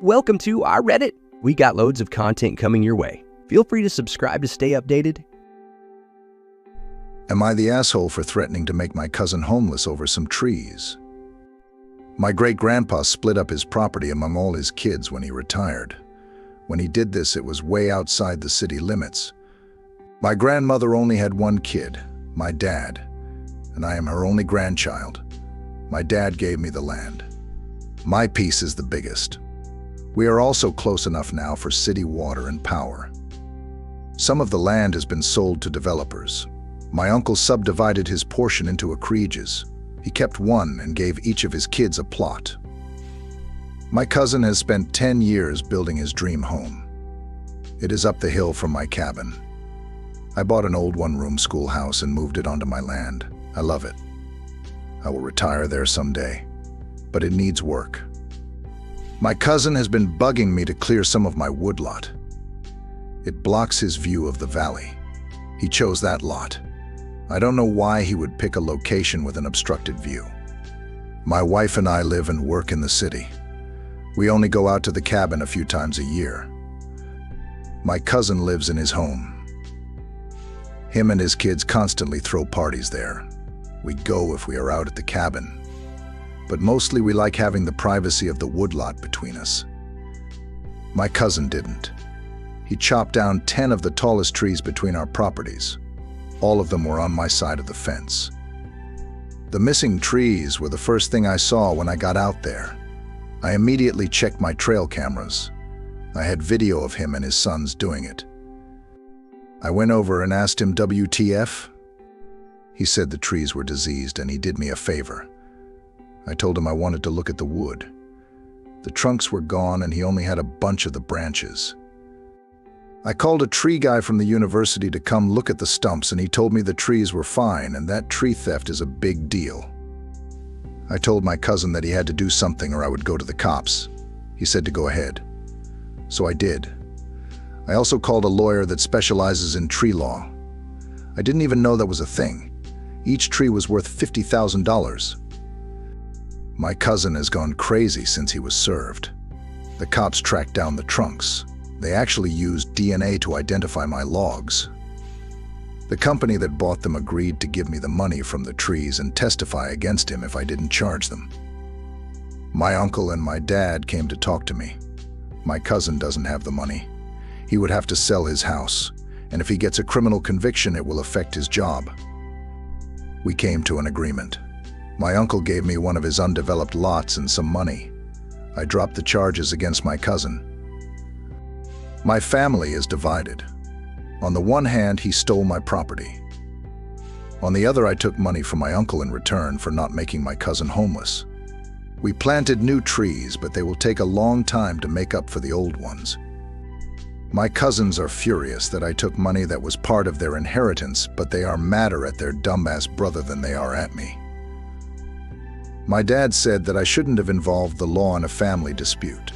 Welcome to our Reddit. We got loads of content coming your way. Feel free to subscribe to stay updated. Am I the asshole for threatening to make my cousin homeless over some trees? My great-grandpa split up his property among all his kids when he retired. When he did this, it was way outside the city limits. My grandmother only had one kid, my dad, and I am her only grandchild. My dad gave me the land. My piece is the biggest. We are also close enough now for city water and power. Some of the land has been sold to developers. My uncle subdivided his portion into acreages. He kept one and gave each of his kids a plot. My cousin has spent 10 years building his dream home. It is up the hill from my cabin. I bought an old one-room schoolhouse and moved it onto my land. I love it. I will retire there someday, but it needs work. My cousin has been bugging me to clear some of my woodlot. It blocks his view of the valley. He chose that lot. I don't know why he would pick a location with an obstructed view. My wife and I live and work in the city. We only go out to the cabin a few times a year. My cousin lives in his home. Him and his kids constantly throw parties there. We go if we are out at the cabin. But mostly we like having the privacy of the woodlot between us. My cousin didn't. He chopped down 10 of the tallest trees between our properties. All of them were on my side of the fence. The missing trees were the first thing I saw when I got out there. I immediately checked my trail cameras. I had video of him and his sons doing it. I went over and asked him WTF. He said the trees were diseased and he did me a favor. I told him I wanted to look at the wood. The trunks were gone and he only had a bunch of the branches. I called a tree guy from the university to come look at the stumps and he told me the trees were fine and that tree theft is a big deal. I told my cousin that he had to do something or I would go to the cops. He said to go ahead. So I did. I also called a lawyer that specializes in tree law. I didn't even know that was a thing. Each tree was worth $50,000. My cousin has gone crazy since he was served. The cops tracked down the trunks. They actually used DNA to identify my logs. The company that bought them agreed to give me the money from the trees and testify against him if I didn't charge them. My uncle and my dad came to talk to me. My cousin doesn't have the money. He would have to sell his house, and if he gets a criminal conviction, it will affect his job. We came to an agreement. My uncle gave me one of his undeveloped lots and some money. I dropped the charges against my cousin. My family is divided. On the one hand, he stole my property. On the other, I took money from my uncle in return for not making my cousin homeless. We planted new trees, but they will take a long time to make up for the old ones. My cousins are furious that I took money that was part of their inheritance, but they are madder at their dumbass brother than they are at me. My dad said that I shouldn't have involved the law in a family dispute.